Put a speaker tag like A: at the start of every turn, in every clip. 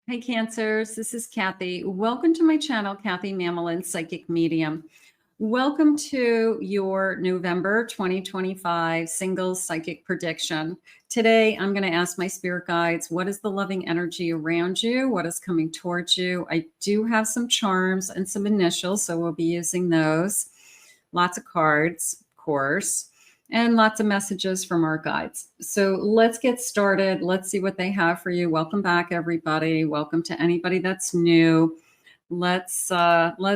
A: Hey Cancers, this is Kathy. Welcome to my channel, Kathy Mamolen, Psychic Medium. Welcome to your November 2025 Singles Psychic Prediction. Today, I'm going to ask my spirit guides, what is the loving energy around you? What is coming towards you? I do have some charms and some initials, so we'll be using those. Lots of cards, of course, and lots of messages from our guides. So let's get started. Let's see what they have for you. Welcome back, everybody. Welcome to anybody that's new. Let's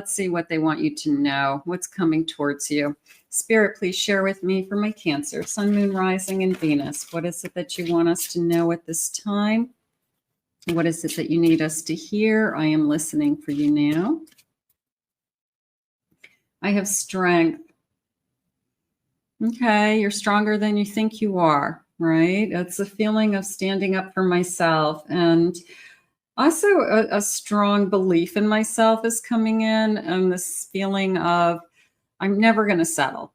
A: see what they want you to know. What's coming towards you? Spirit, please share with me for my Cancer, Sun, Moon, Rising, and Venus. What is it that you want us to know at this time? What is it that you need us to hear? I am listening for you now. I have Strength. Okay, you're stronger than you think you are, right? It's a feeling of standing up for myself, and also a strong belief in myself is coming in, and this feeling of I'm never going to settle.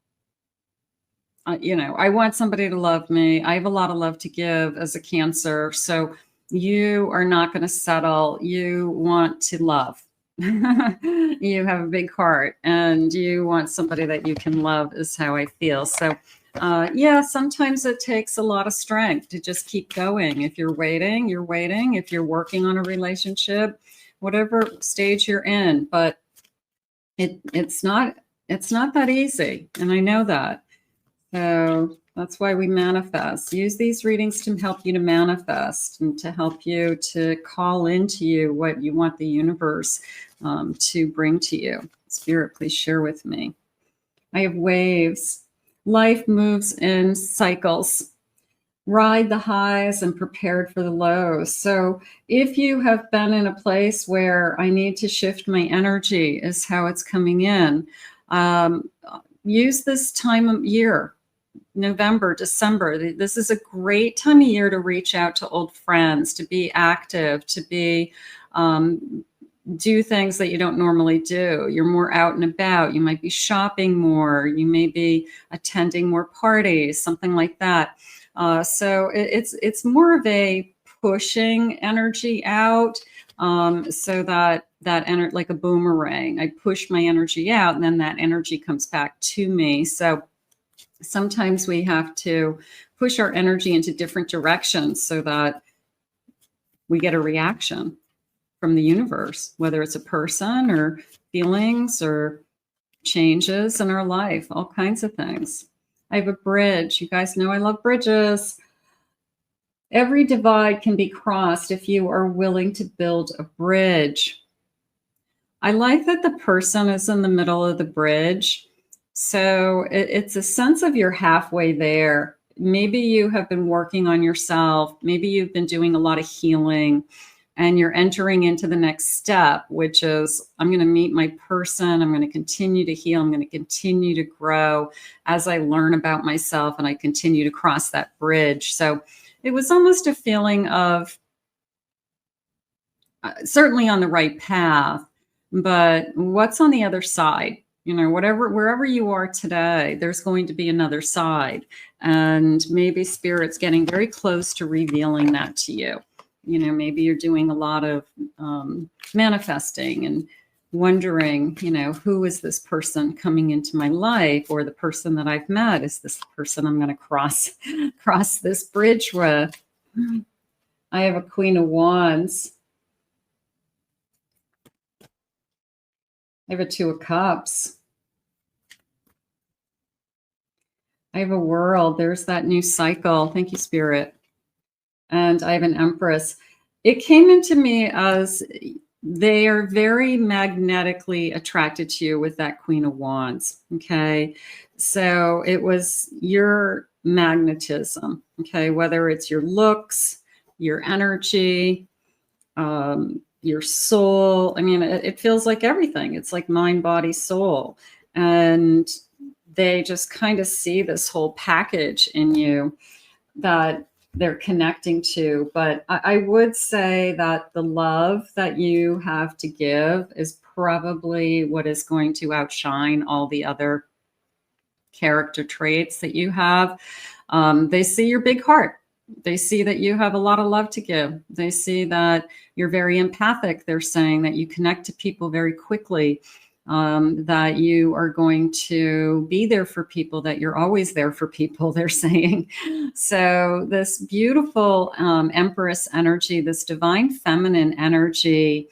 A: I want somebody to love me. I have a lot of love to give as a Cancer, so you are not going to settle. You want to love. You have a big heart and you want somebody that you can love, is how I feel. So yeah, sometimes it takes a lot of strength to just keep going. If you're waiting, you're waiting. If you're working on a relationship, whatever stage you're in, but it's not that easy, and I know that. So that's why we manifest. Use these readings to help you to manifest and to help you to call into you what you want the universe to bring to you. Spirit, please share with me. I have Waves. Life moves in cycles. Ride the highs and prepared for the lows. So if you have been in a place where I need to shift my energy, is how it's coming in. Use this time of year. November, December. This is a great time of year to reach out to old friends, to be active, to be do things that you don't normally do. You're more out and about. You might be shopping more. You may be attending more parties, something like that. So it's more of a pushing energy out, so that energy, like a boomerang. I push my energy out, and then that energy comes back to me. So sometimes we have to push our energy into different directions so that we get a reaction from the universe, whether it's a person or feelings or changes in our life, all kinds of things. I have a bridge. You guys know I love bridges. Every divide can be crossed if you are willing to build a bridge. I like that the person is in the middle of the bridge. So it's a sense of you're halfway there. Maybe you have been working on yourself. Maybe you've been doing a lot of healing, and you're entering into the next step, which is I'm going to meet my person. I'm going to continue to heal. I'm going to continue to grow as I learn about myself and I continue to cross that bridge. So it was almost a feeling of certainly on the right path, but what's on the other side? Wherever you are today, there's going to be another side. And maybe Spirit's getting very close to revealing that to you. Maybe you're doing a lot of manifesting and wondering, who is this person coming into my life, or the person that I've met? Is this the person I'm going to cross this bridge with? I have a Queen of Wands. I have a Two of Cups. I have a World. There's that new cycle. Thank you, Spirit. And I have an Empress. It came into me as they are very magnetically attracted to you with that Queen of Wands. Okay. So it was your magnetism. Okay. Whether it's your looks, your energy, your soul. I mean, it feels like everything. It's like mind, body, soul. And they just kind of see this whole package in you that they're connecting to. But I would say that the love that you have to give is probably what is going to outshine all the other character traits that you have. They see your big heart. They see that you have a lot of love to give. They see that you're very empathic. They're saying that you connect to people very quickly, that you are going to be there for people, that you're always there for people, they're saying. So this beautiful Empress energy, this divine feminine energy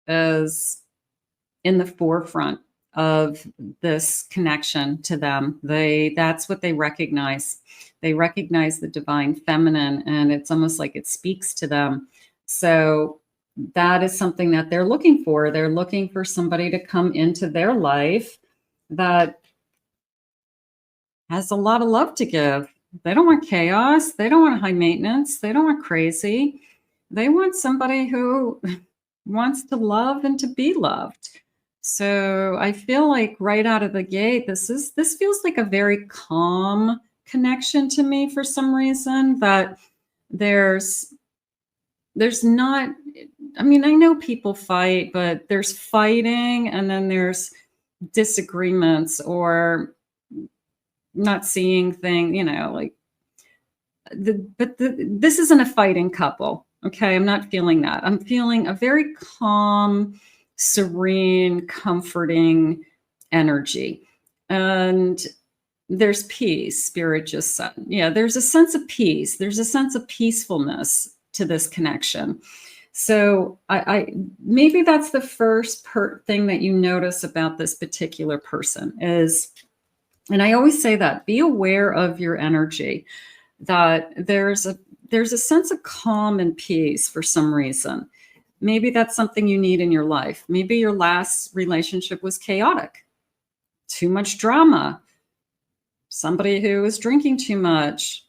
A: is in the forefront of this connection to them. That's what they recognize. They recognize the divine feminine, and it's almost like it speaks to them. So that is something that they're looking for. They're looking for somebody to come into their life that has a lot of love to give. They don't want chaos. They don't want high maintenance. They don't want crazy. They want somebody who wants to love and to be loved. So I feel like right out of the gate, this feels like a very calm connection to me for some reason. That there's not, I mean, I know people fight, but there's fighting and then there's disagreements or not seeing things, like this isn't a fighting couple. Okay. I'm not feeling that. I'm feeling a very calm, serene, comforting energy. And there's peace. Spirit just said, yeah, there's a sense of peace. There's a sense of peacefulness to this connection. So I maybe that's the first thing that you notice about this particular person is, and I always say that, be aware of your energy, that there's a sense of calm and peace for some reason. Maybe that's something you need in your life. Maybe your last relationship was chaotic, too much drama, somebody who was drinking too much,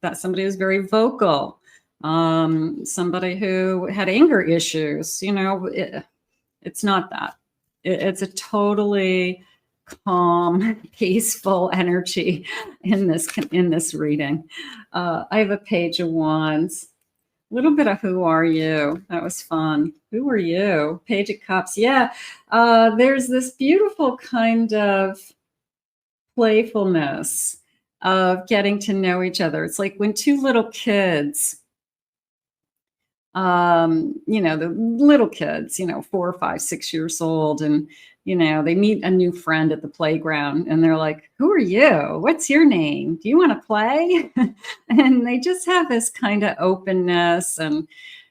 A: that somebody who's very vocal, somebody who had anger issues. It's not that. It's a totally calm, peaceful energy in this reading. I have a Page of Wands. A little bit of who are you? That was fun. Who are you? Page of Cups. Yeah. There's this beautiful kind of playfulness of getting to know each other. It's like when two little kids, the little kids, 4, 5, 6 years old, and they meet a new friend at the playground and they're like, who are you? What's your name? Do you want to play? And they just have this kind of openness, and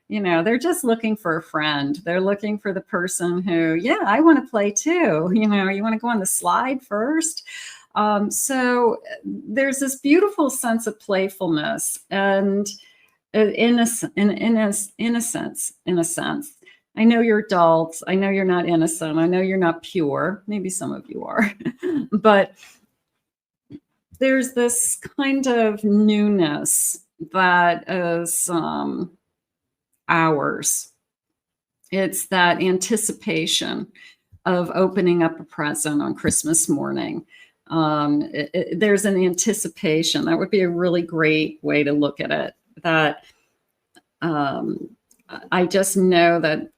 A: they're just looking for a friend. They're looking for the person who, yeah, I want to play too. You want to go on the slide first. So there's this beautiful sense of playfulness and innocence. I know you're adults. I know you're not innocent. I know you're not pure. Maybe some of you are, but there's this kind of newness that is ours. It's that anticipation of opening up a present on Christmas morning. There's an anticipation. That would be a really great way to look at it. That I just know that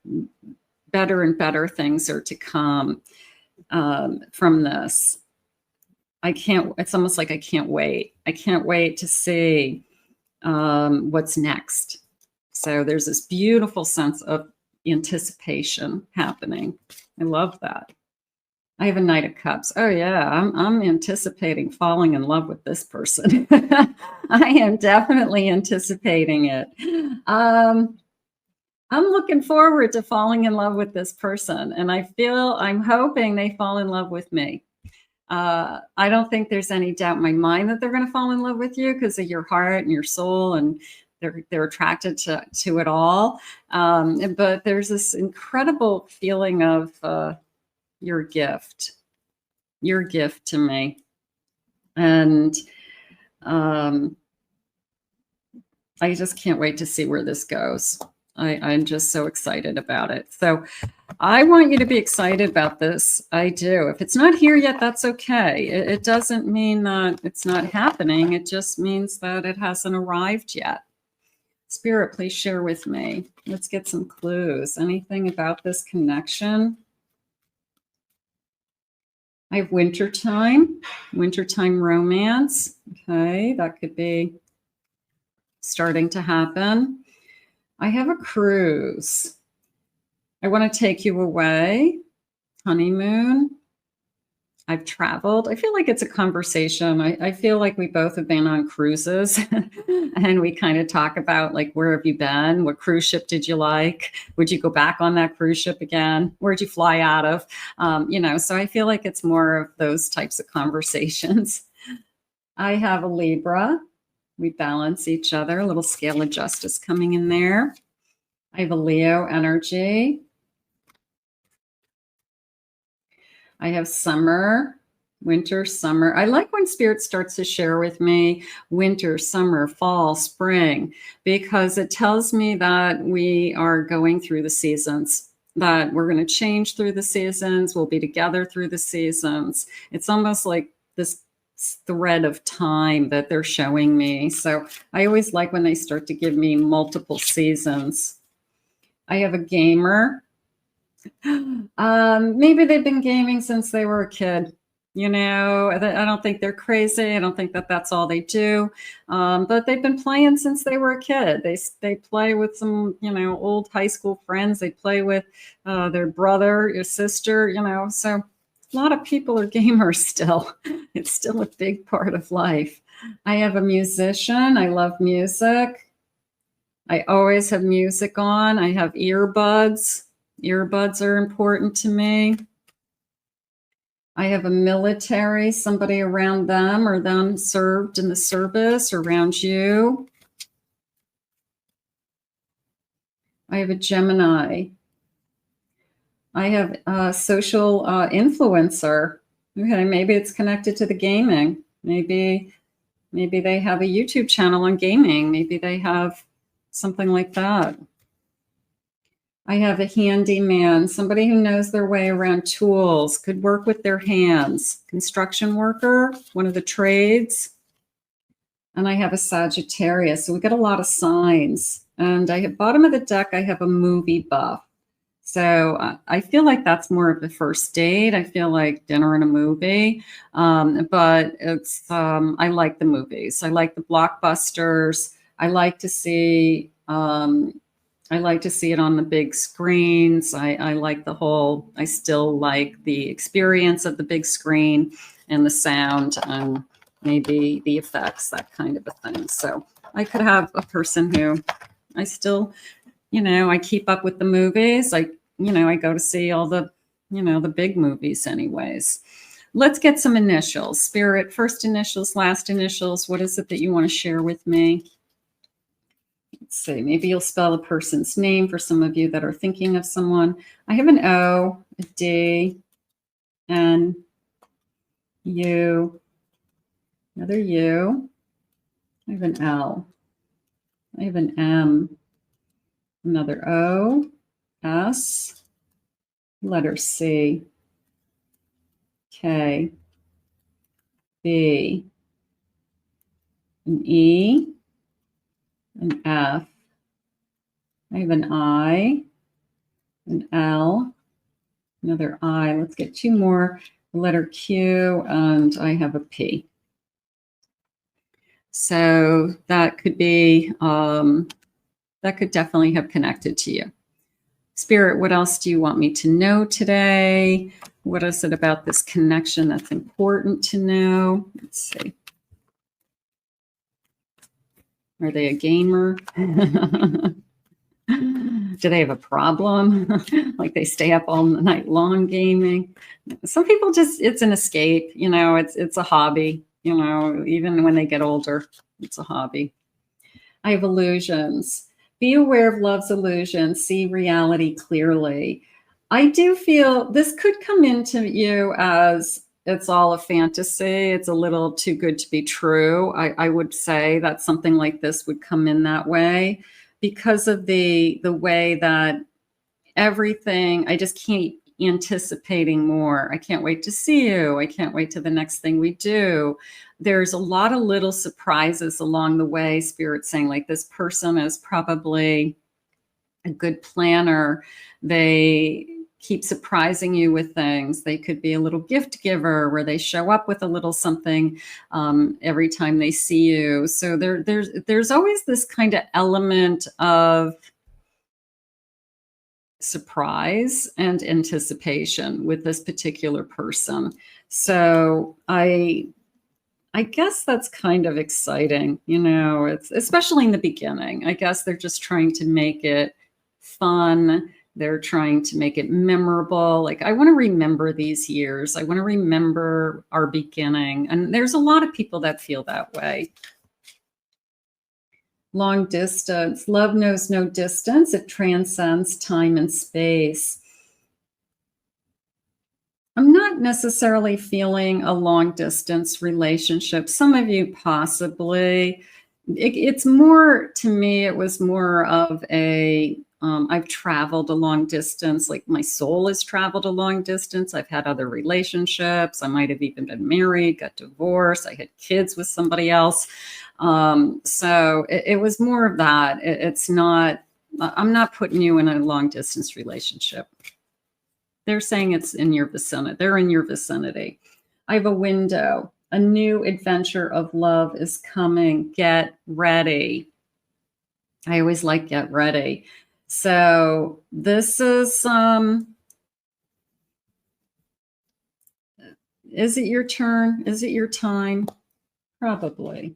A: better and better things are to come from this. It's almost like I can't wait. I can't wait to see what's next. So there's this beautiful sense of anticipation happening. I love that. I have a Knight of Cups. Oh yeah, I'm anticipating falling in love with this person. I am definitely anticipating it. I'm looking forward to falling in love with this person, and I'm hoping they fall in love with me. I don't think there's any doubt in my mind that they're going to fall in love with you because of your heart and your soul, and they're attracted to it all. But there's this incredible feeling of your gift to me. And I just can't wait to see where this goes. I'm just so excited about it. So I want you to be excited about this. I do. If it's not here yet, that's okay. It doesn't mean that it's not happening. It just means that it hasn't arrived yet. Spirit, please share with me. Let's get some clues. Anything about this connection? I have wintertime romance. Okay, that could be starting to happen. I have a cruise. I want to take you away. Honeymoon. I've traveled. I feel like it's a conversation. I feel like we both have been on cruises and we kind of talk about like, where have you been? What cruise ship did you like? Would you go back on that cruise ship again? Where'd you fly out of? So I feel like it's more of those types of conversations. I have a Libra. We balance each other. A little scale of justice coming in there. I have a Leo energy. I have summer, winter, summer. I like when Spirit starts to share with me winter, summer, fall, spring, because it tells me that we are going through the seasons, that we're going to change through the seasons. We'll be together through the seasons. It's almost like this thread of time that they're showing me. So I always like when they start to give me multiple seasons. I have a gamer. Maybe they've been gaming since they were a kid. I don't think they're crazy. I don't think that that's all they do. But they've been playing since they were a kid. They play with some, old high school friends. They play with their brother, your sister, So a lot of people are gamers still. It's still a big part of life. I have a musician. I love music. I always have music on. I have earbuds. Earbuds are important to me. I have a military, somebody around them or them served in the service around you. I have a Gemini. I have a social influencer. Okay, maybe it's connected to the gaming. Maybe they have a YouTube channel on gaming. Maybe they have something like that. I have a handyman, somebody who knows their way around tools, could work with their hands. Construction worker, one of the trades. And I have a Sagittarius. So we get a lot of signs. And I have bottom of the deck, I have a movie buff. So I feel like that's more of the first date. I feel like dinner and a movie. But it's I like the movies. I like the blockbusters. I like to see it on the big screens. I like I still like the experience of the big screen and the sound and maybe the effects, that kind of a thing. So I could have a person who I still, I keep up with the movies. I go to see all the, the big movies anyways. Let's get some initials. Spirit, first initials, last initials. What is it that you want to share with me? Let's see, maybe you'll spell a person's name for some of you that are thinking of someone. I have an O, a D, N, U, another U. I have an L. I have an M, another O, S, letter C, K, B, an E, an F. I have an I, an L, another I. Let's get two more. Letter Q, and I have a P. So that could be, that could definitely have connected to you. Spirit, what else do you want me to know today? What is it about this connection that's important to know? Let's see. Are they a gamer? Do they have a problem? Like they stay up all night long gaming? Some people just, it's an escape, it's a hobby, even when they get older, it's a hobby. I have illusions. Be aware of love's illusions. See reality clearly. I do feel this could come into you as it's all a fantasy. It's a little too good to be true. I would say that something like this would come in that way because of the way that everything, I just keep anticipating more. I can't wait to see you. I can't wait to the next thing we do. There's a lot of little surprises along the way. Spirit saying like this person is probably a good planner. They keep surprising you with things. They could be a little gift giver where they show up with a little something every time they see you. So there's always this kind of element of surprise and anticipation with this particular person. So I guess that's kind of exciting, you know, it's especially in the beginning. I guess they're just trying to make it fun. They're trying to make it memorable. Like, I want to remember these years. I want to remember our beginning. And there's a lot of people that feel that way. Long distance. Love knows no distance. It transcends time and space. I'm not necessarily feeling a long distance relationship. Some of you possibly. It's more, to me, it was more of a, I've traveled a long distance, like my soul has traveled a long distance. I've had other relationships. I might have even been married, got divorced. I had kids with somebody else. So it was more of that. It's not, I'm not putting you in a long distance relationship. They're saying it's in your vicinity. They're in your vicinity. I have a window. A new adventure of love is coming. Get ready. I always like get ready. So this is it your turn? Is it your time? Probably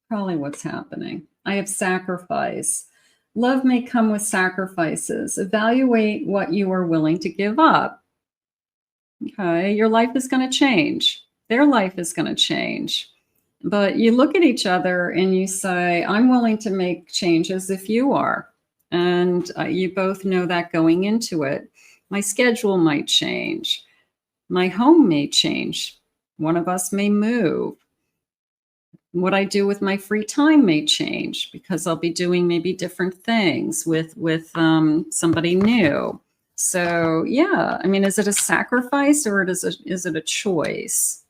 A: what's happening. I have sacrifice. Love may come with sacrifices. Evaluate what you are willing to give up. Okay, your life is going to change. Their life is going to change. But you look at each other and you say, I'm willing to make changes if you are. And you both know that going into it. My schedule might change. My home may change. One of us may move. What I do with my free time may change because I'll be doing maybe different things with somebody new. So yeah, I mean, is it a sacrifice or is it a choice?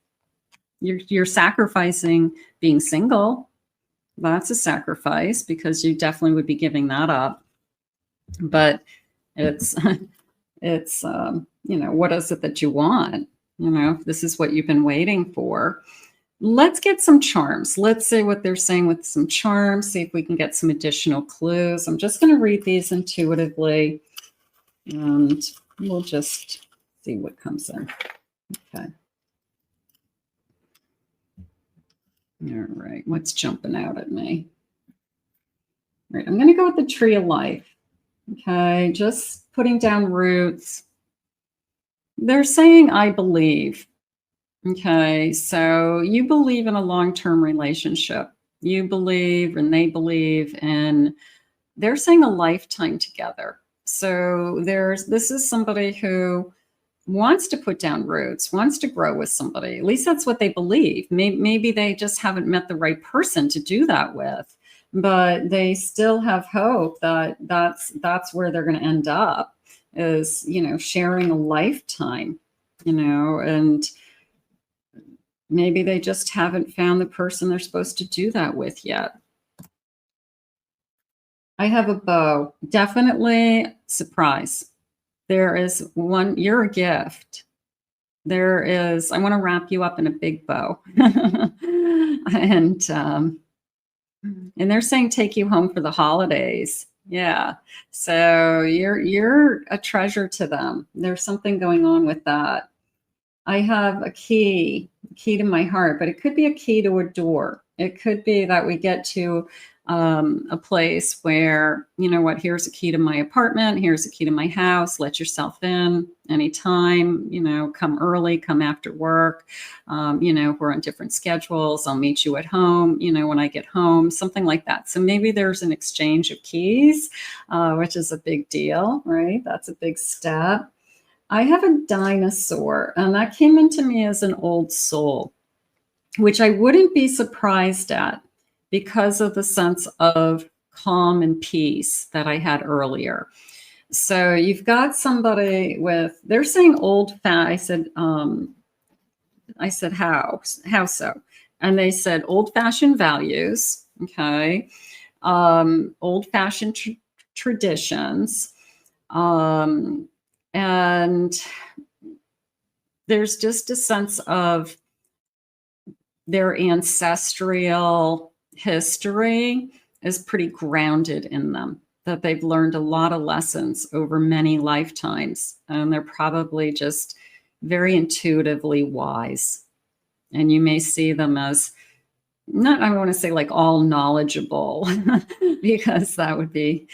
A: You're sacrificing being single. That's a sacrifice because you definitely would be giving that up. But it's you know, what is it that you want? You know, this is what you've been waiting for. Let's get some charms. Let's see what they're saying with some charms, see if we can get some additional clues. I'm just going to read these intuitively, and we'll just see what comes in. Okay. All right. What's jumping out at me? All right. I'm going to go with the tree of life. Okay. Just putting down roots. They're saying, I believe. Okay, so you believe in a long-term relationship. You believe and they believe, and they're saying a lifetime together. So this is somebody who wants to put down roots, wants to grow with somebody. At least that's what they believe. Maybe they just haven't met the right person to do that with, but they still have hope that that's where they're going to end up, is, you know, sharing a lifetime, you know, and maybe they just haven't found the person they're supposed to do that with yet. I have a bow. Definitely surprise. There is one, you're a gift. There is, I want to wrap you up in a big bow. And they're saying take you home for the holidays. Yeah. So you're a treasure to them. There's something going on with that. I have a key to my heart, but it could be a key to a door. It could be that we get to a place where, you know what, here's a key to my apartment, here's a key to my house, let yourself in anytime, you know, come early, come after work, you know, we're on different schedules, I'll meet you at home, you know, when I get home, something like that. So maybe there's an exchange of keys, which is a big deal, right? That's a big step. I have a dinosaur, and that came into me as an old soul, which I wouldn't be surprised at because of the sense of calm and peace that I had earlier. So you've got somebody with, they're saying I said, how so? And they said old-fashioned values, okay, old-fashioned traditions, And there's just a sense of their ancestral history is pretty grounded in them, that they've learned a lot of lessons over many lifetimes. And they're probably just very intuitively wise. And you may see them as not, I want to say like all knowledgeable, because that would be,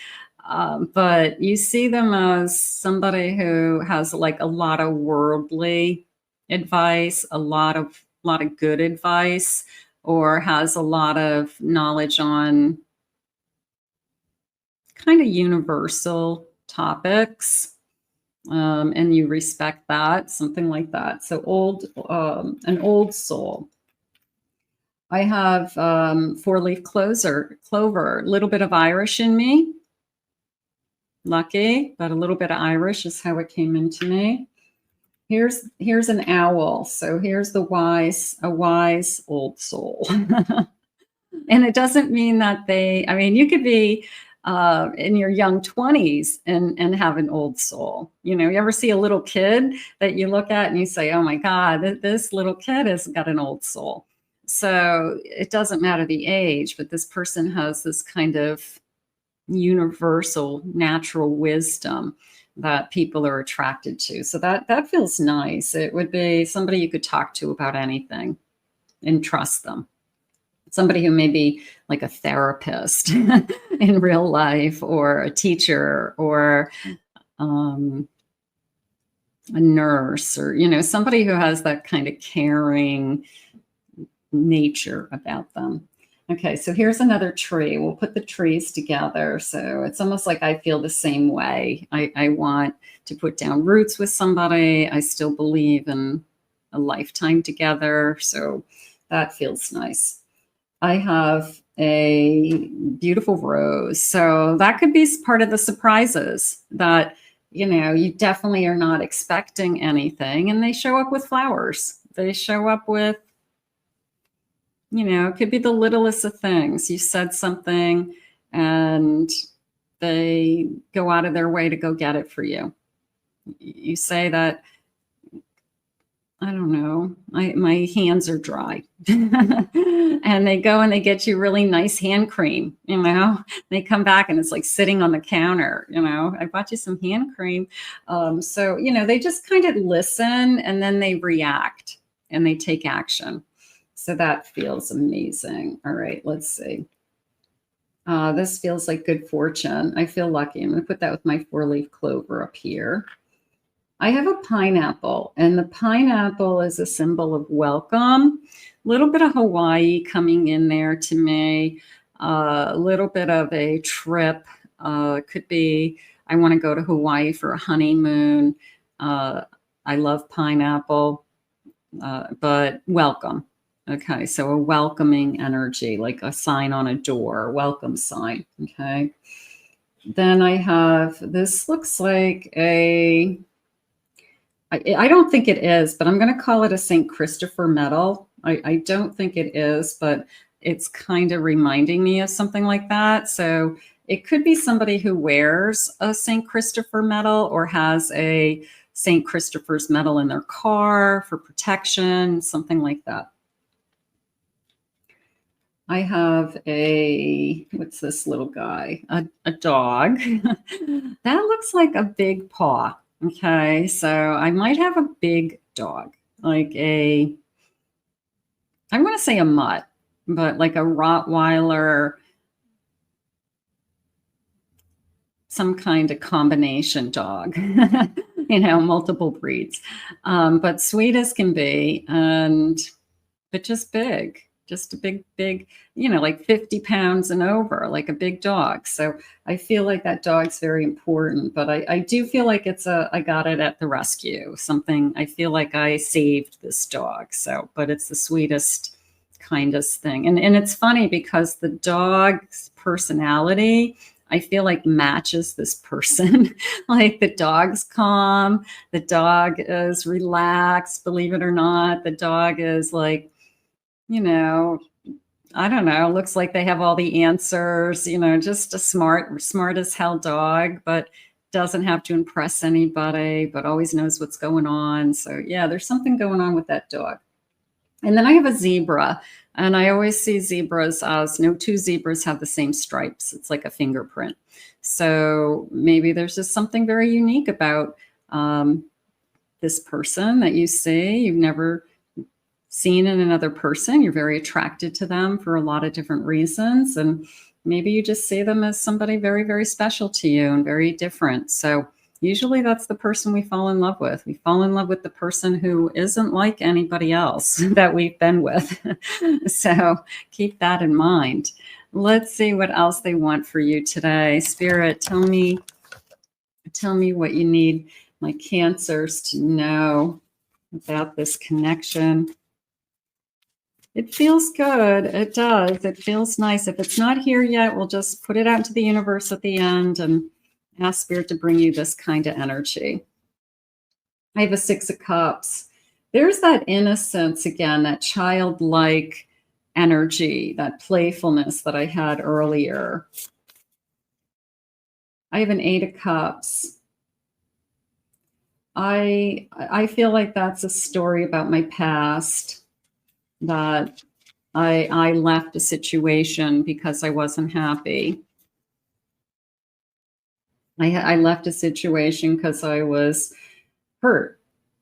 A: but you see them as somebody who has like a lot of worldly advice, a lot of good advice, or has a lot of knowledge on kind of universal topics. And you respect that, something like that. So an old soul. I have four-leaf clover, a little bit of Irish in me. Lucky, but a little bit of Irish is how it came into me. Here's an owl. So here's a wise old soul. And it doesn't mean that you could be in your young 20s and have an old soul. You ever see a little kid that you look at and you say, oh my God, this little kid has got an old soul. So it doesn't matter the age, but this person has this kind of universal natural wisdom that people are attracted to. So that feels nice. It would be somebody you could talk to about anything and trust them. Somebody who may be like a therapist in real life, or a teacher, or a nurse, or, somebody who has that kind of caring nature about them. Okay, so here's another tree. We'll put the trees together. So it's almost like I feel the same way. I want to put down roots with somebody. I still believe in a lifetime together. So that feels nice. I have a beautiful rose. So that could be part of the surprises that, you definitely are not expecting anything. And they show up with flowers. They show up with, it could be the littlest of things. You said something and they go out of their way to go get it for you. You say that, I don't know, my hands are dry. And they go and they get you really nice hand cream, They come back and it's like sitting on the counter, I bought you some hand cream. So, they just kind of listen and then they react and they take action. So that feels amazing. All right, let's see. This feels like good fortune. I feel lucky. I'm going to put that with my four-leaf clover up here. I have a pineapple, and the pineapple is a symbol of welcome. A little bit of Hawaii coming in there to me. A little bit of a trip. Could be, I want to go to Hawaii for a honeymoon. I love pineapple, but welcome. Okay, so a welcoming energy, like a sign on a door, welcome sign. Okay. Then I have, this looks like I don't think it is, but I'm going to call it a St. Christopher medal. I don't think it is, but it's kind of reminding me of something like that. So it could be somebody who wears a St. Christopher medal or has a St. Christopher's medal in their car for protection, something like that. I have what's this little guy? A dog. That looks like a big paw. Okay, so I might have a big dog, like I want to say a mutt, but like a Rottweiler, some kind of combination dog, multiple breeds, but sweet as can be, but just big. Just a big, like 50 pounds and over, like a big dog. So I feel like that dog's very important, but I do feel like I got it at the rescue, something. I feel like I saved this dog. So, but it's the sweetest, kindest thing. And it's funny because the dog's personality, I feel like matches this person. Like the dog's calm, the dog is relaxed, believe it or not. The dog is like, I don't know, looks like they have all the answers, just a smart as hell dog, but doesn't have to impress anybody, but always knows what's going on. So yeah, there's something going on with that dog. And then I have a zebra, and I always see zebras as no two zebras have the same stripes. It's like a fingerprint. So maybe there's just something very unique about this person that you see. You've never seen in another person. You're very attracted to them for a lot of different reasons. And maybe you just see them as somebody very, very special to you and very different. So usually that's the person we fall in love with. We fall in love with the person who isn't like anybody else that we've been with. So keep that in mind. Let's see what else they want for you today. Spirit, tell me what you need my Cancers to know about this connection. It feels good. It does. It feels nice. If it's not here yet, we'll just put it out into the universe at the end and ask Spirit to bring you this kind of energy. I have a 6 of Cups. There's that innocence again, that childlike energy, that playfulness that I had earlier. I have an 8 of Cups. I feel like that's a story about my past, that I left a situation because I wasn't happy. I left a situation because I was hurt.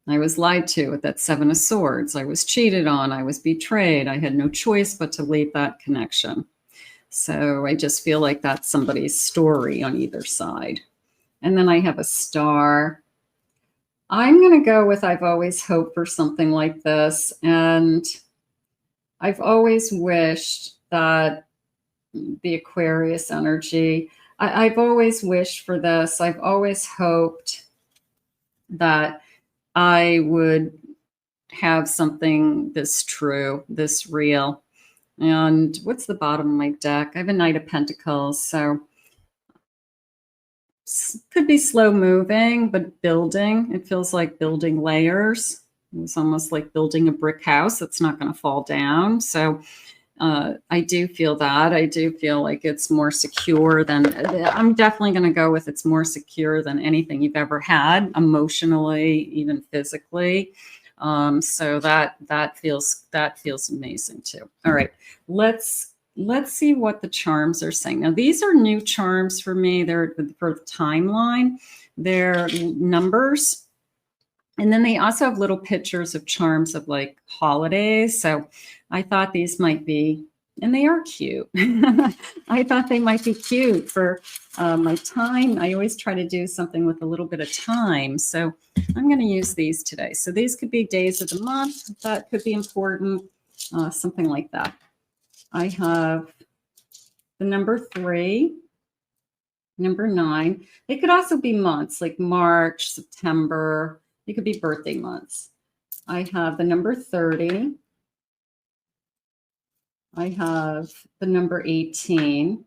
A: I was lied to with that 7 of Swords. I was cheated on. I was betrayed. I had no choice but to leave that connection. So I just feel like that's somebody's story on either side. And then I have a Star. I'm going to go with I've always hoped for something like this. And I've always wished that the Aquarius energy, I've always wished for this. I've always hoped that I would have something this true, this real. And what's the bottom of my deck? I have a Knight of Pentacles. So could be slow moving, but building. It feels like building layers. It's almost like building a brick house that's not going to fall down. So I do feel that. I do feel like it's more secure than, I'm definitely going to go with it's more secure than anything you've ever had, emotionally, even physically. So that feels amazing too. All right, let's see what the charms are saying. Now, these are new charms for me. They're for the timeline. They're numbers. And then they also have little pictures of charms of like holidays. So I thought these might be, and they are cute. I thought they might be cute for my time. I always try to do something with a little bit of time. So I'm going to use these today. So these could be days of the month. That could be important, something like that. I have the number 3, number 9. They could also be months like March, September. It could be birthday months. I have the number 30. I have the number 18.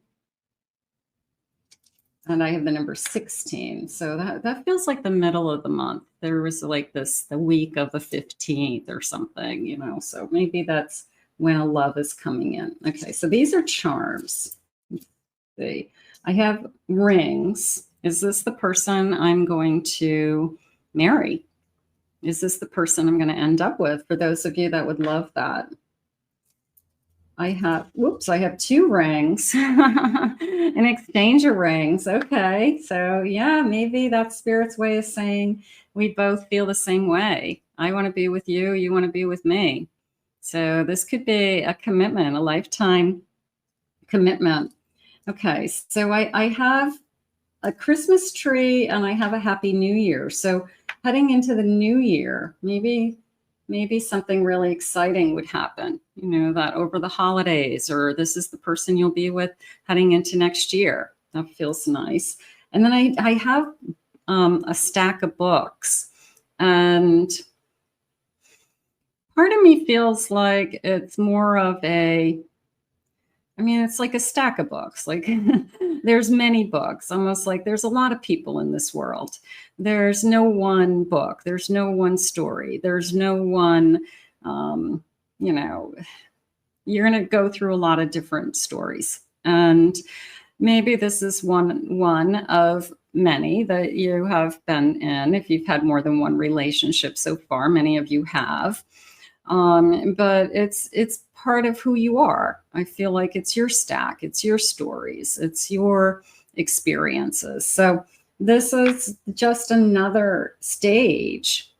A: And I have the number 16. So that feels like the middle of the month. There was like the week of the 15th or something, you know. So maybe that's when a love is coming in. Okay, so these are charms. Let's see. I have rings. Is this the person I'm going to marry? Is this the person I'm going to end up with? For those of you that would love that. I have 2 rings. An exchange of rings. Okay. So yeah, maybe that's Spirit's way of saying we both feel the same way. I want to be with you. You want to be with me. So this could be a commitment, a lifetime commitment. Okay. So I have a Christmas tree and I have a Happy New Year. So heading into the new year, maybe something really exciting would happen, you know, that over the holidays, or this is the person you'll be with heading into next year. That feels nice. And then I have a stack of books, and part of me feels like it's more of it's like a stack of books. Like there's many books, almost like there's a lot of people in this world. There's no one book. There's no one story. There's no one, you know, you're going to go through a lot of different stories. And maybe this is one of many that you have been in. If you've had more than one relationship so far, many of you have. But it's part of who you are. I feel like it's your stack, it's your stories, it's your experiences. So this is just another stage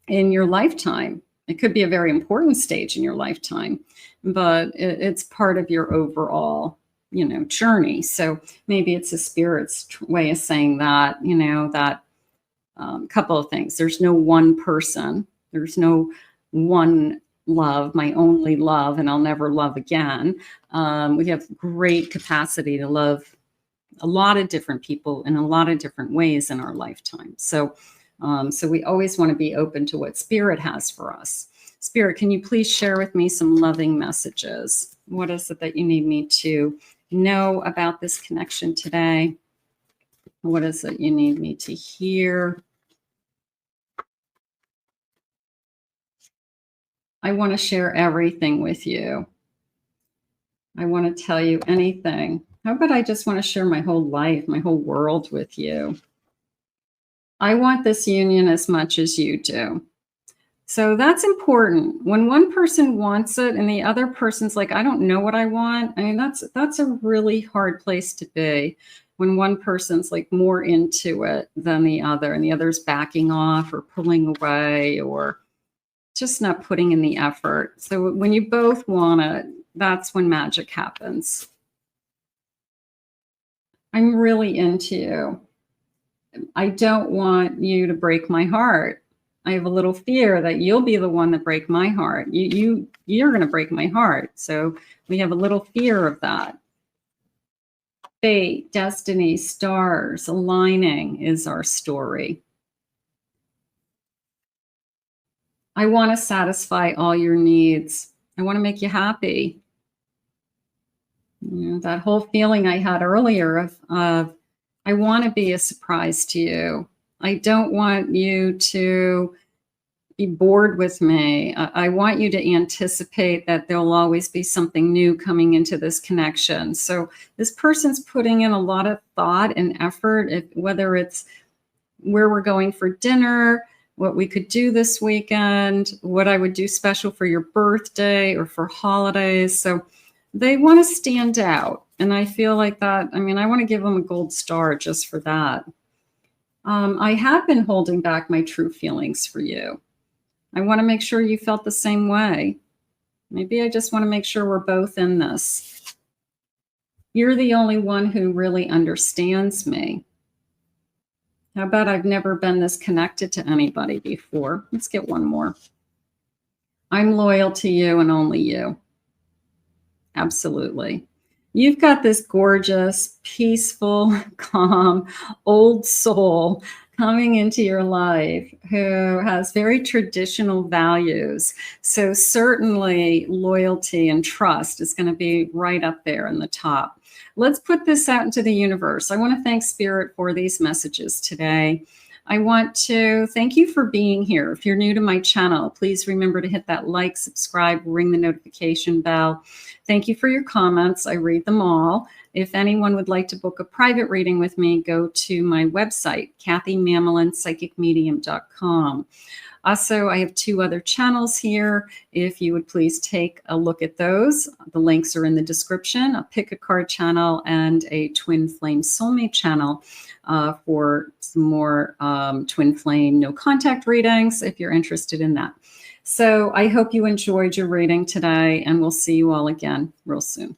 A: in your lifetime. It could be a very important stage in your lifetime, but it's part of your overall, journey. So maybe it's a spirit's way of saying that, that couple of things. There's no one person. There's no one love, my only love, and I'll never love again. We have great capacity to love a lot of different people in a lot of different ways in our lifetime. So we always want to be open to what Spirit has for us. Spirit, can you please share with me some loving messages? What is it that you need me to know about this connection today? What is it you need me to hear? I want to share everything with you. I want to tell you anything. How about I just want to share my whole life, my whole world with you? I want this union as much as you do. So that's important. When one person wants it and the other person's like, I don't know what I want. I mean, that's a really hard place to be, when one person's like more into it than the other, and the other's backing off or pulling away or just not putting in the effort. So when you both want it, that's when magic happens. I'm really into you. I don't want you to break my heart. I have a little fear that you'll be the one that break my heart. You're going to break my heart. So we have a little fear of that. Fate, destiny, stars aligning is our story. I want to satisfy all your needs. I want to make you happy. That whole feeling I had earlier of I want to be a surprise to you. I don't want you to be bored with me. I want you to anticipate that there'll always be something new coming into this connection. So this person's putting in a lot of thought and effort, whether it's where we're going for dinner, what we could do this weekend, what I would do special for your birthday or for holidays. So they want to stand out. And I feel like that, I want to give them a gold star just for that. I have been holding back my true feelings for you. I want to make sure you felt the same way. Maybe I just want to make sure we're both in this. You're the only one who really understands me. How about I've never been this connected to anybody before? Let's get one more. I'm loyal to you and only you. Absolutely. You've got this gorgeous, peaceful, calm, old soul coming into your life who has very traditional values. So certainly loyalty and trust is going to be right up there in the top. Let's put this out into the universe. I want to thank Spirit for these messages today. I want to thank you for being here. If you're new to my channel, please remember to hit that like, subscribe, ring the notification bell. Thank you for your comments. I read them all. If anyone would like to book a private reading with me, go to my website, KathyMamolenPsychicMedium.com. Also, I have 2 other channels here. If you would please take a look at those. The links are in the description. A Pick a Card channel and a Twin Flame Soulmate channel for some more Twin Flame no contact readings if you're interested in that. So I hope you enjoyed your reading today, and we'll see you all again real soon.